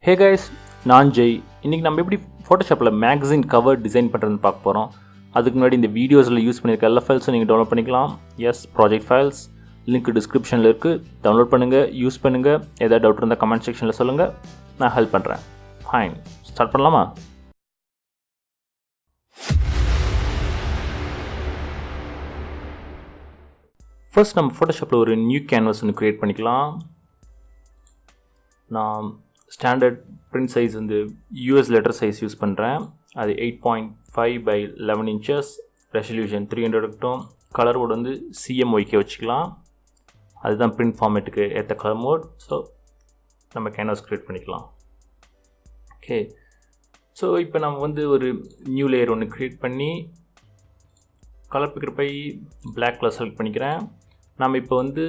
Hey guys, நான் ஜெய். இன்றைக்கி நம்ம எப்படி ஃபோட்டோஷாப்பில் மேகசின் கவர் டிசைன் பண்ணுறதுன்னு பார்க்க போகிறோம். அதுக்கு முன்னாடி இந்த வீடியோஸில் யூஸ் பண்ணியிருக்க எல்லா ஃபைல்ஸும் நீங்கள் டவுன்லோட் பண்ணிக்கலாம். எஸ், ப்ராஜெக்ட் ஃபைல்ஸ் லிங்க் டிஸ்கிரிப்ஷனில் இருக்குது. டவுன்லோட் பண்ணுங்கள், யூஸ் பண்ணுங்கள். ஏதாவது டவுட் இருந்தால் கமெண்ட் செக்ஷனில் சொல்லுங்கள், நான் ஹெல்ப் பண்ணுறேன். ஃபைன், ஸ்டார்ட் பண்ணலாமா? ஃபர்ஸ்ட் நம்ம ஃபோட்டோஷாப்பில் ஒரு நியூ கேன்வாஸ் ஒன்று க்ரியேட் பண்ணிக்கலாம். நான் ஸ்டாண்டர்ட் பிரிண்ட் சைஸ் வந்து யூஎஸ் லெட்டர் சைஸ் யூஸ் பண்ணுறேன். அது 8.5 by 11 inches, ரெசல்யூஷன் 300 இருக்கட்டும். கலர் மோட் வந்து CMYK வச்சுக்கலாம். அதுதான் பிரிண்ட் ஃபார்மேட்டுக்கு ஏற்ற கலர் மோட். ஸோ நம்ம கேன்வாஸ் க்ரியேட் பண்ணிக்கலாம். ஓகே, ஸோ இப்போ நம்ம வந்து ஒரு நியூ லேயர் ஒன்று க்ரியேட் பண்ணி கலர் பிக்கர் போய் பிளாக் கலர் செலக்ட் பண்ணிக்கிறேன். நம்ம இப்போ வந்து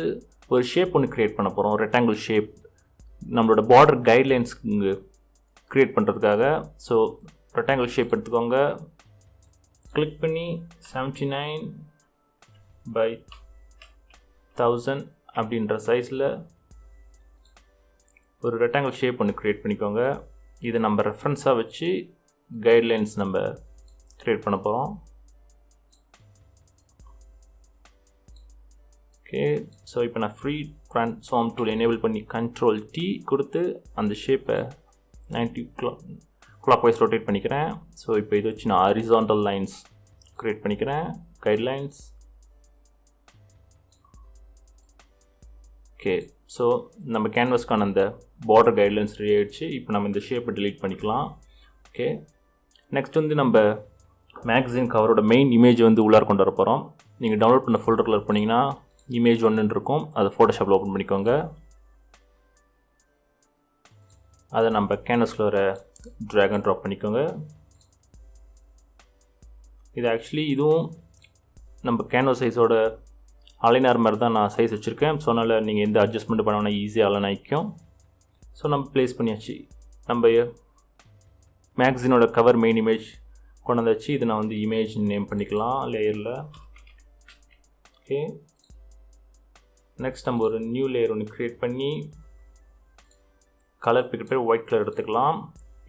ஒரு ஷேப் ஒன்று க்ரியேட் பண்ண போகிறோம், ரெக்டாங்கிள் ஷேப், நம்மளோட பார்டர் கைட்லைன்ஸ் க்ரியேட் பண்ணுறதுக்காக. ஸோ ரெக்டாங்கிள் ஷேப் எடுத்துக்கோங்க, கிளிக் பண்ணி 79 by 1000 அப்படின்ற சைஸில் ஒரு ரெக்டாங்கிள் ஷேப் ஒன்று க்ரியேட் பண்ணிக்கோங்க. இது நம்ம ரெஃபரன்ஸாக வச்சு கைட்லைன்ஸ் நம்ம க்ரியேட் பண்ண போகிறோம். ஓகே, ஸோ இப்போ நான் ஃப்ரீ ட்ரான்ஸ்ஃபார்ம் டூல் எனேபிள் பண்ணி Ctrl+T கொடுத்து அந்த ஷேப்பை 90 clockwise ரொட்டேட் பண்ணிக்கிறேன். ஸோ இப்போ இதை வச்சு நான் ஹாரிசான்டல் லைன்ஸ் க்ரியேட் பண்ணிக்கிறேன், கைட்லைன்ஸ். ஓகே, ஸோ நம்ம கேன்வாஸ்க்கான அந்த பார்டர் கைட்லைன்ஸ் ரெடி ஆகிடுச்சு. இப்போ நம்ம இந்த ஷேப்பை டிலீட் பண்ணிக்கலாம். ஓகே, நெக்ஸ்ட் வந்து நம்ம மேகசின் கவரோட மெயின் இமேஜ் வந்து உள்ளார கொண்டு வர போகிறோம். நீங்கள் டவுன்லோட் பண்ண ஃபோல்டரில் போனீங்கன்னா இமேஜ் 1 இருக்கும், அதை ஃபோட்டோஷாப்பில் ஓப்பன் பண்ணிக்கோங்க. அதை நம்ம கேன்வாஸில் ஒரு ட்ராக் அண்ட் ட்ராப் பண்ணிக்கோங்க. இது ஆக்சுவலி இதுவும் நம்ம கேன்வாஸ் சைஸோட அலைனார் மாதிரி தான் நான் சைஸ் வச்சுருக்கேன். ஸோ அதனால் நீங்கள் எந்த அட்ஜஸ்ட்மெண்ட் பண்ணோன்னா ஈஸியாக அலைன் ஆகிக்கும். ஸோ நம்ம ப்ளேஸ் பண்ணியாச்சு. நம்ம மேகசினோட கவர் மெயின் இமேஜ் கொண்டு வந்தாச்சு. இது நான் வந்து இமேஜ் நேம் பண்ணிக்கலாம் லேயரில். ஓகே, நெக்ஸ்ட் நம்ம ஒரு நியூ லேயர் ஒன்று க்ரியேட் பண்ணி கலர் பிக்கர் பேர் ஒயிட் கலர் எடுத்துக்கலாம்.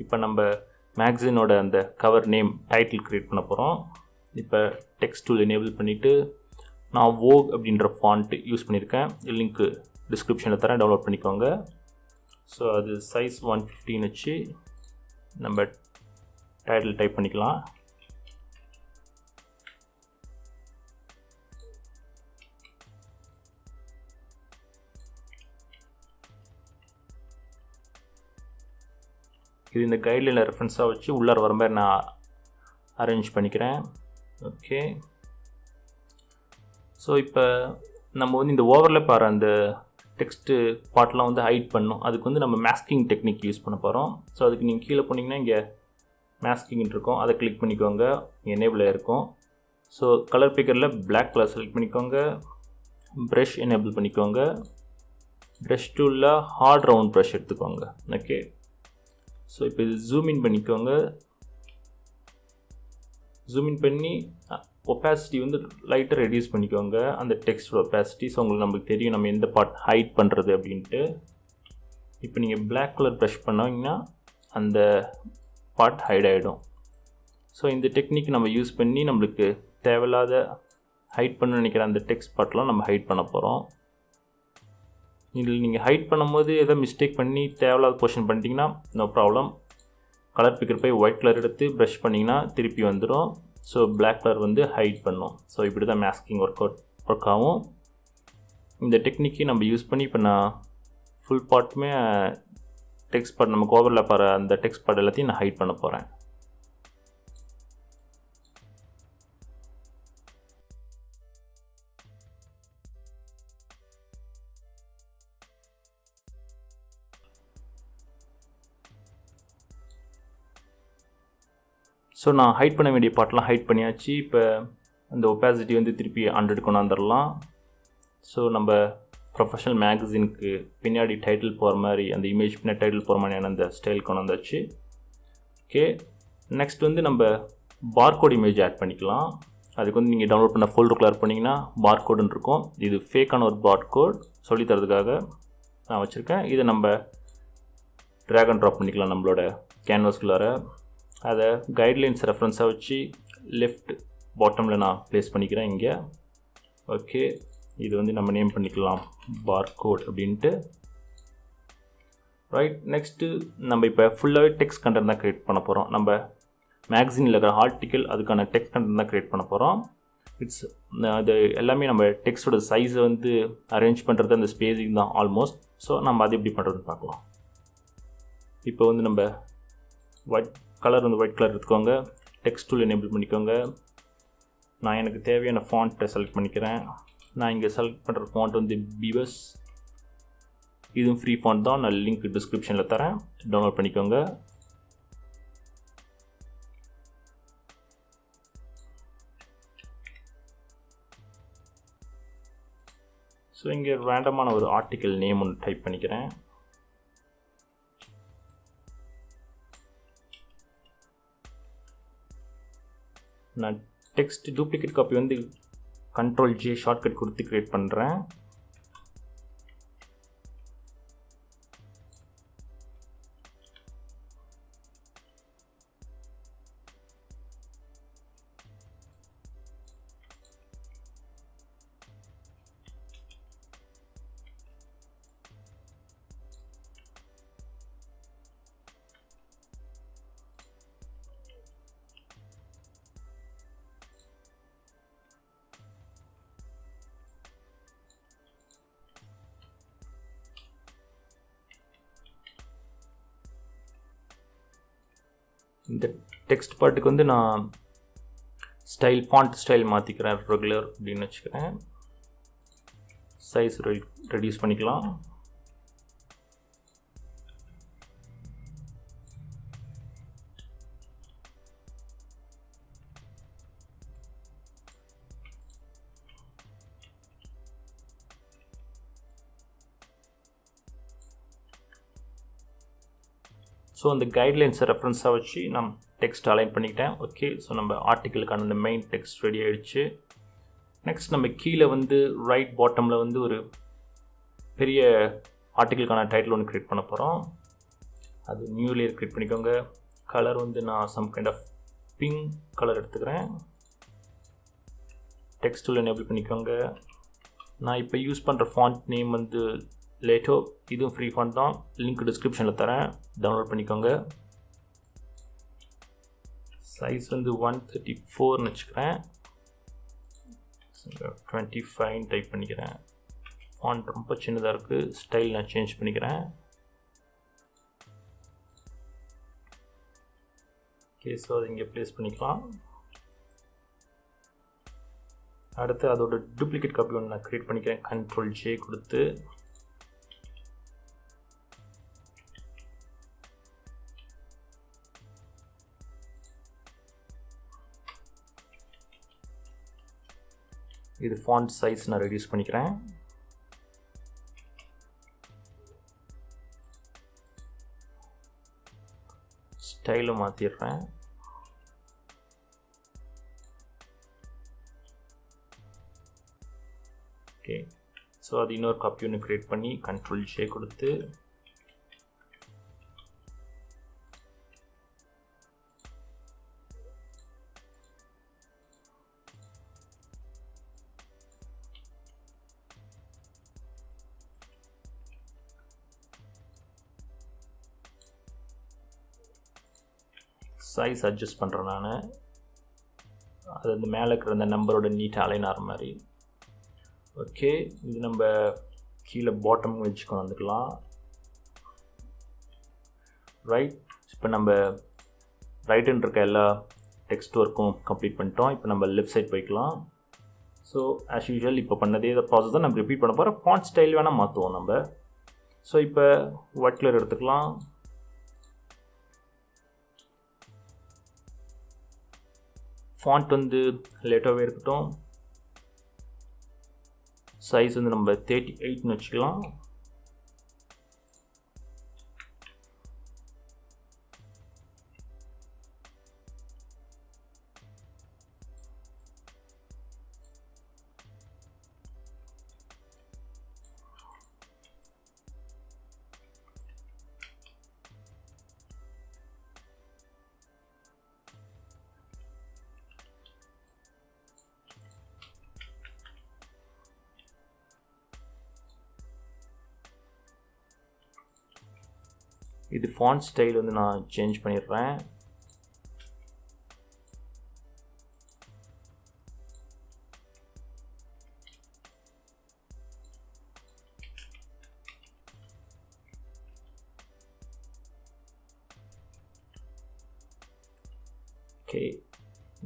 இப்போ நம்ம மேகசினோட அந்த கவர் நேம் டைட்டில் க்ரியேட் பண்ண போகிறோம். இப்போ டெக்ஸ்ட் டூல் எனேபிள் பண்ணிவிட்டு நான் வோக் அப்படின்ற ஃபாண்ட் யூஸ் பண்ணியிருக்கேன். லிங்க்கு டிஸ்கிரிப்ஷனில் தரேன், டவுன்லோட் பண்ணிக்கோங்க. ஸோ அது சைஸ் 115 வச்சு நம்ம டைட்டில் டைப் பண்ணிக்கலாம். இது இந்த கைட்லைனில் ரெஃபரன்ஸாக வச்சு உள்ளார வர மாதிரி நான் அரேஞ்ச் பண்ணிக்கிறேன். ஓகே, ஸோ இப்போ நம்ம வந்து இந்த ஓவரில் பாரு அந்த டெக்ஸ்ட்டு பார்ட்லாம் வந்து ஹைட் பண்ணணும். அதுக்கு வந்து நம்ம மாஸ்கிங் டெக்னிக் யூஸ் பண்ண போகிறோம். ஸோ அதுக்கு நீங்கள் கீழே போனீங்கன்னா இங்கே மாஸ்கிங் இருக்கும், அதை கிளிக் பண்ணிக்கோங்க, எனேபிள் இருக்கும். ஸோ கலர் பிக்கரில் பிளாக் கலர் செலக்ட் பண்ணிக்கோங்க, ப்ரஷ் எனேபிள் பண்ணிக்கோங்க, ப்ரஷ் டூலில் ஹார்ட் ரவுண்ட் ப்ரஷ் எடுத்துக்கோங்க. ஓகே, ஸோ இப்போ இது ஜூம் இன் பண்ணிக்கோங்க. ஜூம் இன் பண்ணி ஒப்பாசிட்டி வந்து லைட்டாக ரெடியூஸ் பண்ணிக்கோங்க, அந்த டெக்ஸ்டோட ஒப்பாசிட்டி. ஸோ உங்களுக்கு நம்மளுக்கு தெரியும் நம்ம எந்த பார்ட் ஹைட் பண்ணுறது அப்படின்ட்டு. இப்போ நீங்கள் பிளாக் கலர் ப்ரஷ் பண்ணீங்கன்னா அந்த பார்ட் ஹைட் ஆகிடும். ஸோ இந்த டெக்னிக் நம்ம யூஸ் பண்ணி நம்மளுக்கு தேவையில்லாத ஹைட் பண்ண நினைக்கிற அந்த டெக்ஸ்ட் பார்ட்லாம் நம்ம ஹைட் பண்ண போகிறோம். இதில் நீங்கள் ஹைட் பண்ணும்போது எதாவது மிஸ்டேக் பண்ணி தேவையில்லாத போர்ஷன் பண்ணிட்டீங்கன்னா நோ ப்ராப்ளம். கலர் பிக்கர் போய் ஒயிட் கலர் எடுத்து ப்ரஷ் பண்ணிங்கன்னா திருப்பி வந்துடும். ஸோ பிளாக் கலர் வந்து ஹைட் பண்ணும். ஸோ இப்படி தான் மாஸ்கிங் ஒர்க் ஆகும். இந்த டெக்னிக்கை நம்ம யூஸ் பண்ணி இப்போ நான் ஃபுல் பார்ட்டுமே டெக்ஸ்ட் பார்ட் நம்ம கோவரில் பாரு அந்த டெக்ஸ்ட் பார்ட் எல்லாத்தையும் நான் ஹைட் பண்ண போகிறேன். ஸோ நான் ஹைட் பண்ண வேண்டிய பார்ட்லாம் ஹைட் பண்ணியாச்சு. இப்போ அந்த ஒப்பாசிட்டி வந்து திருப்பி 100 கொண்டாந்துடலாம். ஸோ நம்ம ப்ரொஃபஷனல் மேகசினுக்கு பின்னாடி டைட்டில் போகிற மாதிரி அந்த இமேஜ் பின்னாடி டைட்டில் போகிற மாதிரியான அந்த ஸ்டைல் கொண்டாந்தாச்சு. ஓகே, நெக்ஸ்ட் வந்து நம்ம பார்கோட் இமேஜ் ஆட் பண்ணிக்கலாம். அதுக்கு வந்து நீங்கள் டவுன்லோட் பண்ண ஃபோல்டருக்குள்ள பண்ணிங்கன்னா பார்கோடுன்னு இருக்கும். இது ஃபேக்கான ஒரு பார்கோட் சொல்லித்தரதுக்காக நான் வச்சுருக்கேன். இதை நம்ம ட்ராக் அண்ட் ட்ராப் பண்ணிக்கலாம் நம்மளோட கேன்வாஸ்குள்ளார. அதை கைட்லைன்ஸ் ரெஃபரன்ஸாக வச்சு லெஃப்ட் பாட்டமில் நான் ப்ளேஸ் பண்ணிக்கிறேன் இங்கே. ஓகே, இது வந்து நம்ம நேம் பண்ணிக்கலாம் பார்கோட் அப்படின்ட்டு. ரைட், நெக்ஸ்ட்டு நம்ம இப்போ ஃபுல்லாகவே டெக்ஸ்ட் கண்டென்ட் தான் க்ரியேட் பண்ண போகிறோம். நம்ம மேக்சினில் இருக்கிற ஆர்டிக்கல் அதுக்கான டெக்ஸ்ட் கண்டென்ட் தான் க்ரியேட் பண்ண போகிறோம். அது எல்லாமே நம்ம டெக்ஸ்டோட சைஸை வந்து அரேஞ்ச் பண்ணுறது அந்த ஸ்பேஸிங் தான் ஆல்மோஸ்ட். ஸோ நம்ம அது எப்படி பண்ணுறதுன்னு பார்க்கலாம். இப்போ வந்து நம்ம ஒயிட் கலர் வந்து ஒயிட் கலர் எடுத்துக்கோங்க. டெக்ஸ்ட் டூல் எனேபிள் பண்ணிக்கோங்க. நான் எனக்கு தேவையான ஃபாண்ட்டை செலக்ட் பண்ணிக்கிறேன். நான் இங்கே செலக்ட் பண்ணுற ஃபாண்ட் வந்து பிவஸ். இதுவும் ஃப்ரீ ஃபாண்ட் தான். நான் லிங்க் டிஸ்கிரிப்ஷனில் தரேன், டவுன்லோட் பண்ணிக்கோங்க. ஸோ இங்கே ரேண்டமான ஒரு ஆர்டிக்கல் நேம் ஒன்று டைப் பண்ணிக்கிறேன். நான் டெக்ஸ்ட் டூப்ளிகேட் காப்பி வந்து Ctrl+J ஷார்ட்கட் கொடுத்து க்ரியேட் பண்ணுறேன். இந்த டெக்ஸ்ட் பார்ட்டுக்கு வந்து நான் ஃபாண்ட் ஸ்டைல் மாற்றிக்கிறேன், ரெகுலர் அப்படின்னு வச்சுக்கிறேன். சைஸ் ரெடியூஸ் பண்ணிக்கலாம். ஸோ அந்த கைட்லைன்ஸை ரெஃபரன்ஸாக வச்சு நான் டெக்ஸ்ட் அலைன் பண்ணிக்கிட்டேன். ஓகே, ஸோ நம்ம ஆர்டிக்கிளுக்கான அந்த மெயின் டெக்ஸ்ட் ரெடி ஆகிடுச்சு. நெக்ஸ்ட் நம்ம கீழே வந்து ரைட் பாட்டமில் வந்து ஒரு பெரிய ஆர்டிக்கிளுக்கான டைட்டில் ஒன்று க்ரியேட் பண்ண போகிறோம். அது நியூ லேயர் க்ரியேட் பண்ணிக்கோங்க. கலர் வந்து நான் some kind of pink colour எடுத்துக்கிறேன். டெக்ஸ்ட் டூல் எனேபிள் பண்ணிக்கோங்க. நான் இப்போ யூஸ் பண்ணுற ஃபாண்ட் நேம் வந்து லேட்டோ. இதுவும் ஃப்ரீ ஃபாண்ட் தான், லிங்க் டிஸ்கிரிப்ஷனில் தரேன், டவுன்லோட் பண்ணிக்கோங்க. சைஸ் வந்து 134ன்னு வச்சுக்கிறேன். 25 டைப் பண்ணிக்கிறேன். ஃபாண்ட் ரொம்ப சின்னதாக இருக்குது. ஸ்டைல் நான் சேஞ்ச் பண்ணிக்கிறேன். ஓகே, ஸோ அது இங்கே ப்ளேஸ் பண்ணிக்கலாம். அடுத்து அதோட டூப்ளிகேட் காப்பி ஒன்று நான் க்ரியேட் பண்ணிக்கிறேன். Ctrl+J கொடுத்து இது ஃபாண்ட் சைஸ் நான் ரெடியூஸ் பண்ணிக்கிறேன். ஸ்டைலும் மாற்றிடுறேன். ஓகே, ஸோ அது இன்னொரு காப்பி ஒன்று க்ரியேட் பண்ணி Ctrl+J கொடுத்து சைஸ் அட்ஜஸ்ட் பண்ணுறேன் நான். அது அந்த மேலே இருக்கிற அந்த நம்பரோட நீட்டாக அலைன் ஆகிற மாதிரி. ஓகே, இது நம்ம கீழே பாட்டம் வச்சுக்கோ வந்துக்கலாம். ரைட், இப்போ நம்ம ரைட்டுன்னு இருக்க எல்லா டெக்ஸ்ட் ஒர்க்கும் கம்ப்ளீட் பண்ணிட்டோம். இப்போ நம்ம லெஃப்ட் சைட் போய்க்கலாம். ஸோ ஆஸ் யூஷுவல் இப்போ பண்ணதே இந்த ப்ராசஸ் தான் நம்ம ரிப்பீட் பண்ண போகிறோம். ஃபாண்ட் ஸ்டைல் வேணால் மாற்றுவோம் நம்ம. ஸோ இப்போ ஒயிட் கலர் எடுத்துக்கலாம். ஃபாண்ட் வந்து லேட்டாகவே இருக்கட்டும். சைஸ் வந்து நம்ம 38ன்னு வச்சுக்கலாம். இது ஃபாண்ட் ஸ்டைல் வந்து நான் சேஞ்ச் பண்ணிடுறேன். ஓகே,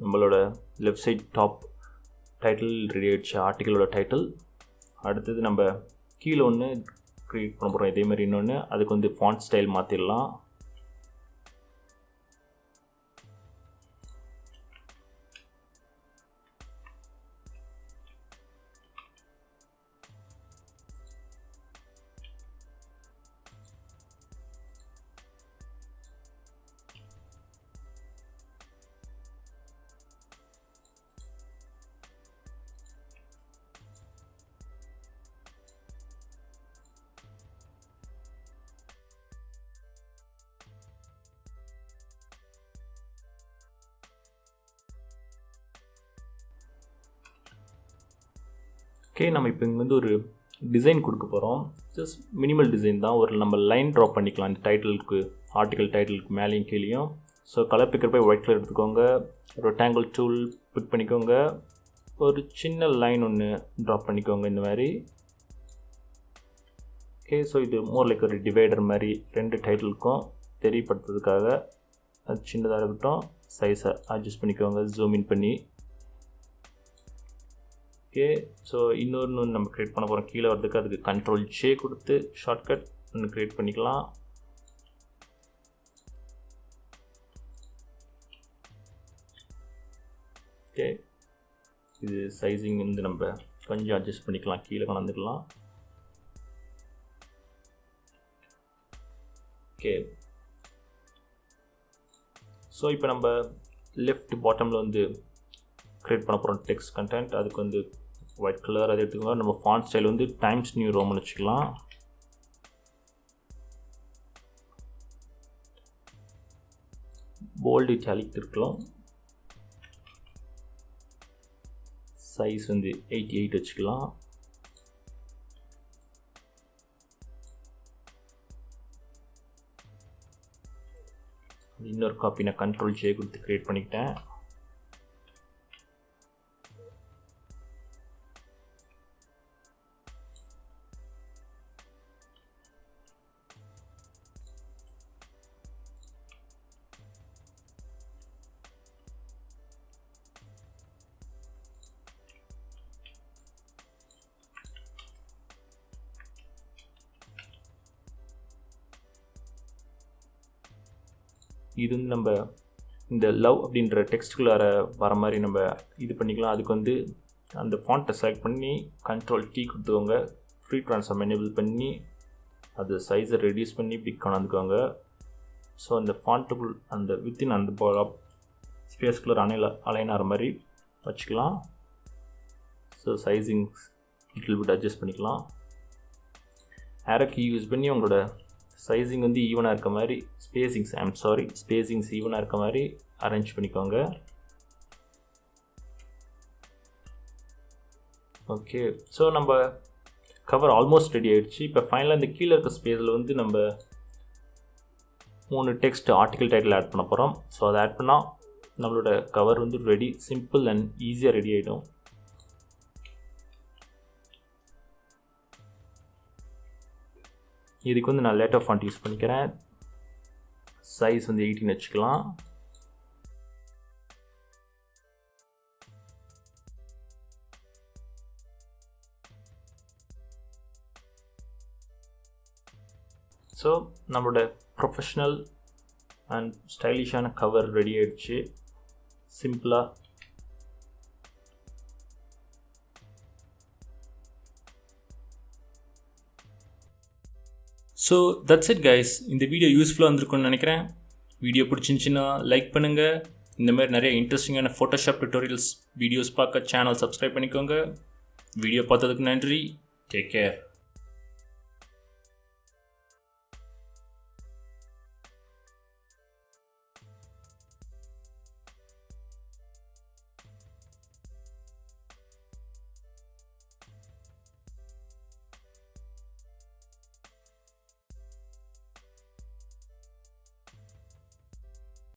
நம்மளோட left side top title ready ஆகிடுச்சு, ஆர்டிக்கலோட டைட்டில். அடுத்தது நம்ம கீழே ஒன்று க்ரியேட் பண்ண போகிறோம், இதேமாதிரி இன்னொன்று. அதுக்கு வந்து ஃபாண்ட் ஸ்டைல் மாற்றிடலாம். ஓகே, நம்ம இப்போ இங்கே வந்து ஒரு டிசைன் கொடுக்க போகிறோம். ஜஸ்ட் மினிமல் டிசைன் தான். ஒரு நம்ம லைன் ட்ரா பண்ணிக்கலாம் இந்த டைட்டிலுக்கு, ஆர்டிக்கல் டைட்டிலுக்கு மேலேயும் கீழேயும். ஸோ கலர் பிக்கர் போய் ஒயிட் கலர் எடுத்துக்கோங்க, ரெக்டாங்கிள் டூல் பிக் பண்ணிக்கோங்க, ஒரு சின்ன லைன் ஒன்று ட்ரா பண்ணிக்கோங்க இந்த மாதிரி. ஓகே, ஸோ இது மோர் லைக் ஒரு டிவைடர் மாதிரி ரெண்டு டைட்டிலுக்கும் தெரியப்படுத்துறதுக்காக அது சின்னதாக இருக்கட்டும். சைஸை அட்ஜஸ்ட் பண்ணிக்கோங்க ஜூம் இன் பண்ணி. ஓகே, ஸோ இன்னொன்று நம்ம க்ரியேட் பண்ண போகிறோம் கீழே வரதுக்கு. அதுக்கு கண்ட்ரோல் ஜே கொடுத்து ஷார்ட்கட் ஒன்று க்ரியேட் பண்ணிக்கலாம். ஓகே, இது சைஸிங் வந்து நம்ம கொஞ்சம் அட்ஜஸ்ட் பண்ணிக்கலாம், கீழே கொண்டாந்துக்கலாம். ஓகே, ஸோ இப்போ நம்ம லெஃப்ட் பாட்டமில் வந்து க்ரியேட் பண்ண போகிறோம் டெக்ஸ்ட் கண்டென்ட். அதுக்கு வந்து ஒயிட் கலர் அது எடுத்துக்கோங்க. நம்ம ஃபாண்ட் ஸ்டைல் வந்து டைம்ஸ் நியூ ரோமன் வச்சுக்கலாம். போல்டு இட்டாலிக் இருக்கலாம். சைஸ் வந்து 88 வச்சுக்கலாம். இன்னொரு காப்பி நான் கண்ட்ரோல் ஜே கொடுத்து க்ரியேட் பண்ணிக்கிட்டேன். இது வந்து நம்ம இந்த லவ் அப்படின்ற டெக்ஸ்ட்டுக்குள்ளார வர மாதிரி நம்ம இது பண்ணிக்கலாம். அதுக்கு வந்து அந்த ஃபாண்ட்டை செலக்ட் பண்ணி கண்ட்ரோல் T கொடுத்துக்கோங்க. ஃப்ரீ ட்ரான்ஸ்ஃபார்ம் எனேபிள் பண்ணி அது சைஸை ரெடியூஸ் பண்ணி பிக் கொண்டாந்துக்கோங்க. ஸோ அந்த ஃபாண்ட்டுக்குள் அந்த வித்தின் அந்த ஸ்பேஸ்குள்ளே அலைன் ஆகிற மாதிரி வச்சுக்கலாம். So sizing little bit adjust பண்ணிக்கலாம். ஏரோ கீ யூஸ் பண்ணி உங்களோட சைஸிங் வந்து ஈவனாக இருக்க மாதிரி ஸ்பேசிங்ஸ் ஈவனாக இருக்க மாதிரி அரேஞ்ச் பண்ணிக்கோங்க. ஓகே, ஸோ நம்ம கவர் ஆல்மோஸ்ட் ரெடி ஆகிடுச்சு. இப்போ ஃபைனலாக இந்த கீழே இருக்க ஸ்பேஸில் வந்து நம்ம 3 டெக்ஸ்ட் ஆர்டிக்கல் டைட்டில் ஆட் பண்ண போகிறோம். ஸோ அதை ஆட் பண்ணால் நம்மளோட கவர் வந்து ரெடி, சிம்பிள் அண்ட் ஈஸியாக ரெடி ஆகிடும். இதுக்கு வந்து நான் லேட்டர் ஃபாண்ட் யூஸ் பண்ணிக்கிறேன். சைஸ் வந்து 18 வச்சுக்கலாம். ஸோ நம்மளோட ப்ரொஃபஷ்னல் அண்ட் ஸ்டைலிஷான கவர் ரெடி ஆகிடுச்சு சிம்பிளாக. So that's it guys. இந்த வீடியோ யூஸ்ஃபுல்லாக இருந்திருக்கும்னு நினைக்கிறேன். வீடியோ பிடிச்சிருந்துச்சின்னா லைக் பண்ணுங்கள். இந்த மாதிரி நிறைய இன்ட்ரெஸ்டிங்கான ஃபோட்டோஷாப் டுட்டோரியல்ஸ் வீடியோஸ் பார்க்க சேனல் சப்ஸ்கிரைப் பண்ணிக்கோங்க. வீடியோ பார்த்ததுக்கு நன்றி. Take care.